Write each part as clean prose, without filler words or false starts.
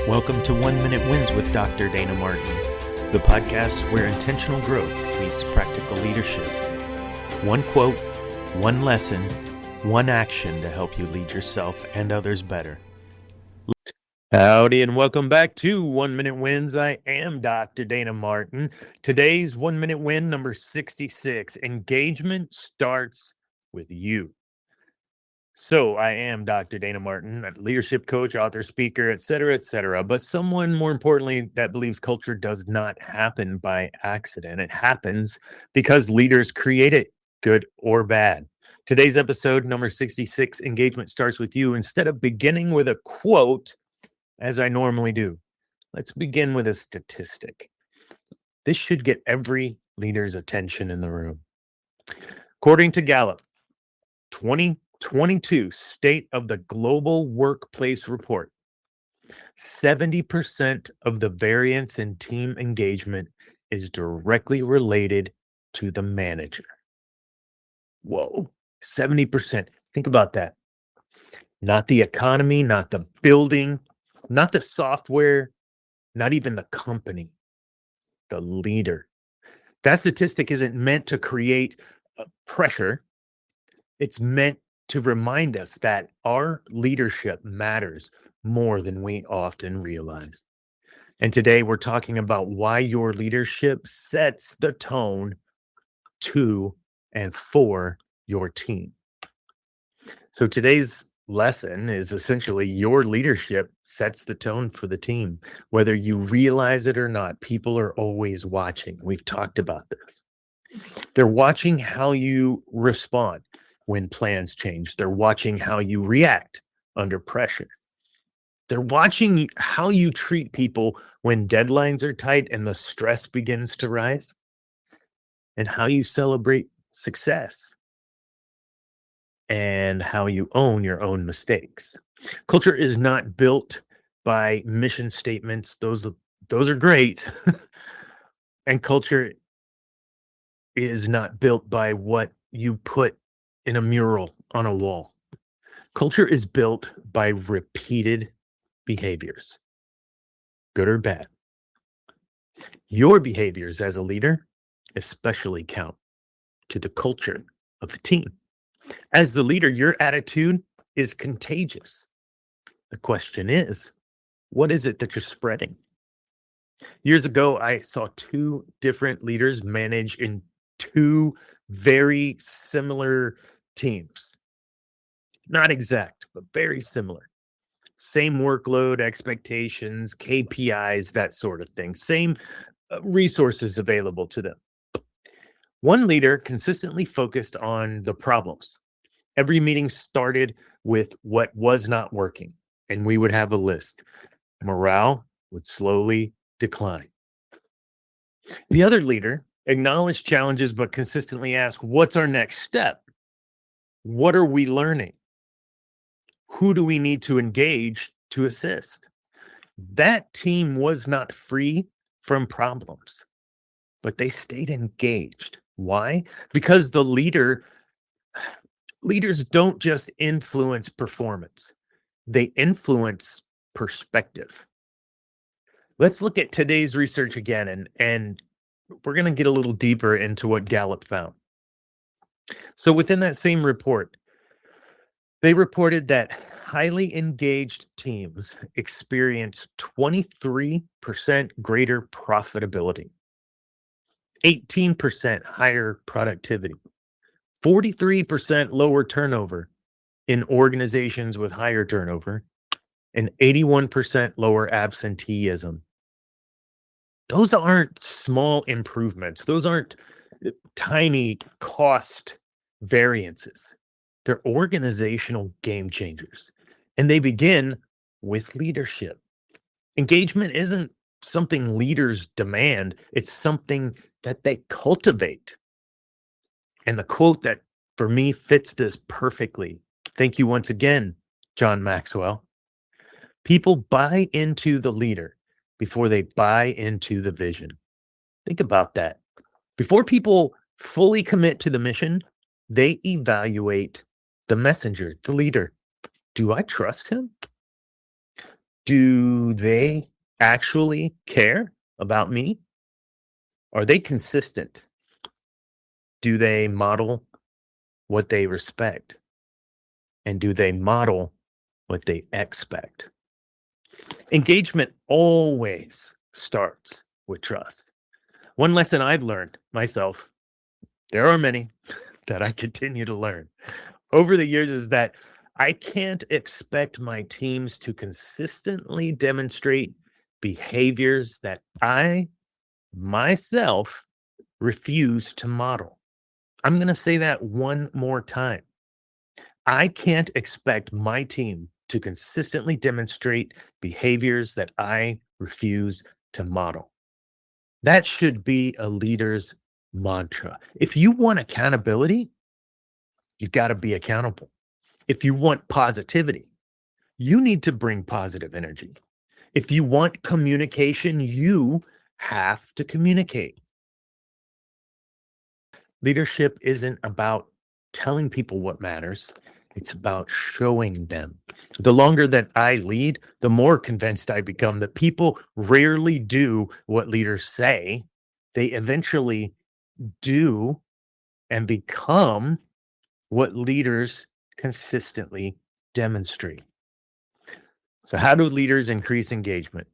Welcome to 1 Minute Wins with Dr. Dana Martin, the podcast where intentional growth meets practical leadership. One quote, one lesson, one action to help you lead yourself and others better. Howdy and welcome back to 1 Minute Wins. I am Dr. Dana Martin. Today's 1 Minute Win number 66. Engagement starts with you. So I am Dr. Dana Martin, a leadership coach, author, speaker, etc., but someone more importantly that believes culture does not happen by accident. It happens because leaders create it, good or bad. Today's episode, number 66, engagement starts with you. Instead of beginning with a quote, as I normally do, let's begin with a statistic. This should get every leader's attention in the room. According to Gallup, 2022 State of the Global Workplace Report, 70% of the variance in team engagement is directly related to the manager. Whoa, 70%. Think about that. Not the economy, not the building, not the software, not even the company, the leader. That statistic isn't meant to create pressure. It's meant to remind us that our leadership matters more than we often realize. And today we're talking about why your leadership sets the tone to and for your team. So today's lesson is essentially your leadership sets the tone for the team. Whether you realize it or not, people are always watching. We've talked about this. They're watching how you respond when plans change. They're watching how you react under pressure. They're watching how you treat people when deadlines are tight and the stress begins to rise, and how you celebrate success, and how you own your own mistakes. Culture is not built by mission statements. Those are great. And culture is not built by what you put in a mural on a wall. Culture is built by repeated behaviors, good or bad. Your behaviors as a leader especially count to the culture of the team. As the leader, your attitude is contagious. The question is, what is it that you're spreading? Years ago, I saw two different leaders manage in two very similar teams. Not exact, but very similar. Same workload, expectations, KPIs, that sort of thing. Same resources available to them. One leader consistently focused on the problems. Every meeting started with what was not working, and we would have a list. Morale would slowly decline. The other leader acknowledged challenges, but consistently asked, what's our next step? What are we learning? Who do we need to engage to assist? That team was not free from problems, but they stayed engaged. Why? Because the leaders don't just influence performance. They influence perspective. Let's look at today's research again, and we're going to get a little deeper into what Gallup found. So within that same report, they reported that highly engaged teams experience 23% greater profitability, 18% higher productivity, 43% lower turnover in organizations with higher turnover, and 81% lower absenteeism. Those aren't small improvements. Those aren't tiny cost variances. They're organizational game changers. And they begin with leadership. Engagement isn't something leaders demand. It's something that they cultivate. And the quote that for me fits this perfectly. Thank you once again, John Maxwell. People buy into the leader before they buy into the vision. Think about that. Before people fully commit to the mission, they evaluate the messenger, the leader. Do I trust him? Do they actually care about me? Are they consistent? Do they model what they respect? And do they model what they expect? Engagement always starts with trust. One lesson I've learned myself, there are many that I continue to learn over the years, is that I can't expect my teams to consistently demonstrate behaviors that I myself refuse to model. I'm going to say that one more time. I can't expect my team to consistently demonstrate behaviors that I refuse to model. That should be a leader's mantra. If you want accountability, you got to be accountable. If you want positivity, you need to bring positive energy. If you want communication, you have to communicate. Leadership isn't about telling people what matters. It's about showing them. The longer that I lead, the more convinced I become that people rarely do what leaders say. They eventually do and become what leaders consistently demonstrate. So, how do leaders increase engagement?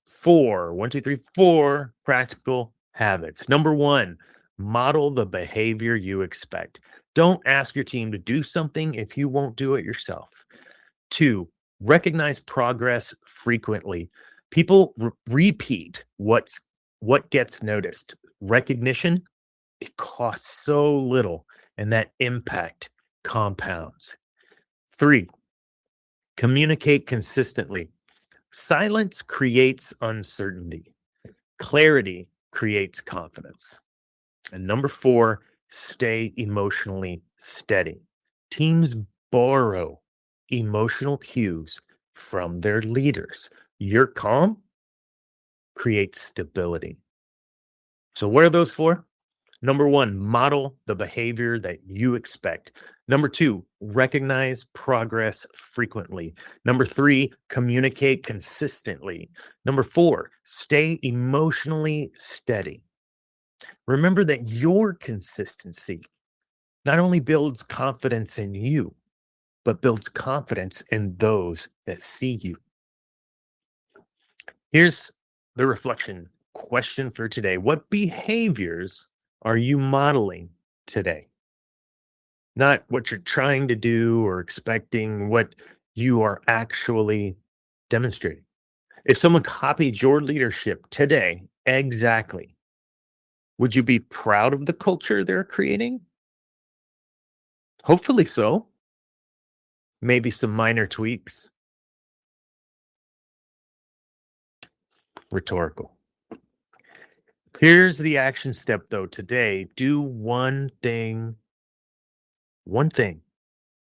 Four practical habits. Number one, model the behavior you expect. Don't ask your team to do something if you won't do it yourself. Two, recognize progress frequently. People repeat what gets noticed. Recognition, it costs so little, and that impact compounds. Three, communicate consistently. Silence creates uncertainty. Clarity creates confidence. And number four, stay emotionally steady. Teams borrow emotional cues from their leaders. Your calm creates stability. So, what are those for? Number one, model the behavior that you expect. Number two, recognize progress frequently. Number three, communicate consistently. Number four, stay emotionally steady. Remember that your consistency not only builds confidence in you, but builds confidence in those that see you. Here's the reflection question for today. What behaviors are you modeling today? Not what you're trying to do or expecting, what you are actually demonstrating. If someone copied your leadership today, exactly, would you be proud of the culture they're creating? Hopefully so. Maybe some minor tweaks. Rhetorical. Here's the action step though today. Do one thing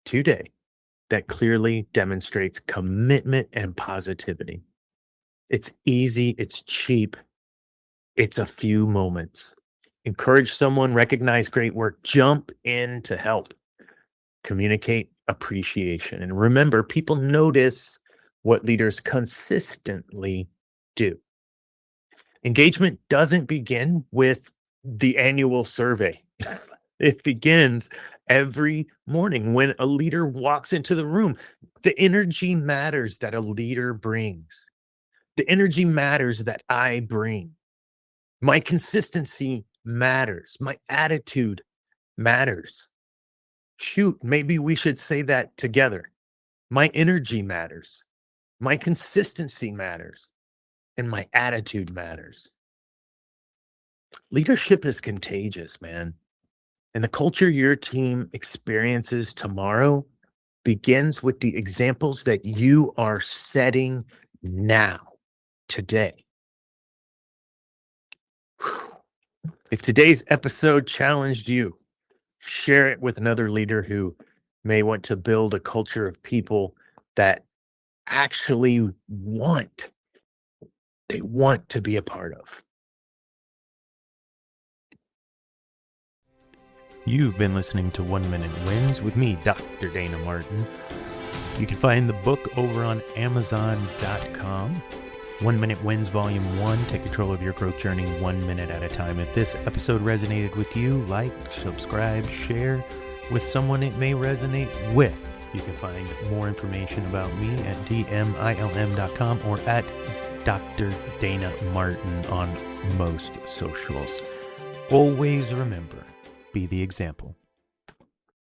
today that clearly demonstrates commitment and positivity. It's easy, it's cheap, it's a few moments. Encourage someone, recognize great work, jump in to help, communicate appreciation. And remember, people notice what leaders consistently do. Engagement doesn't begin with the annual survey. It begins every morning when a leader walks into the room. The energy matters that a leader brings. The energy matters that I bring. My consistency matters. My attitude matters. Shoot, maybe we should say that together. My energy matters. My consistency matters. And my attitude matters. Leadership is contagious, man. And the culture your team experiences tomorrow begins with the examples that you are setting now, today. If today's episode challenged you, share it with another leader who may want to build a culture of people that actually want to be a part of. You've been listening to 1 Minute Wins with me, Dr. Dana Martin. You can find the book over on Amazon.com. 1 Minute Wins Volume 1. Take control of your growth journey 1 minute at a time. If this episode resonated with you, like, subscribe, share with someone it may resonate with. You can find more information about me at dmilm.com or at Dr. Dana Martin on most socials. Always remember, be the example.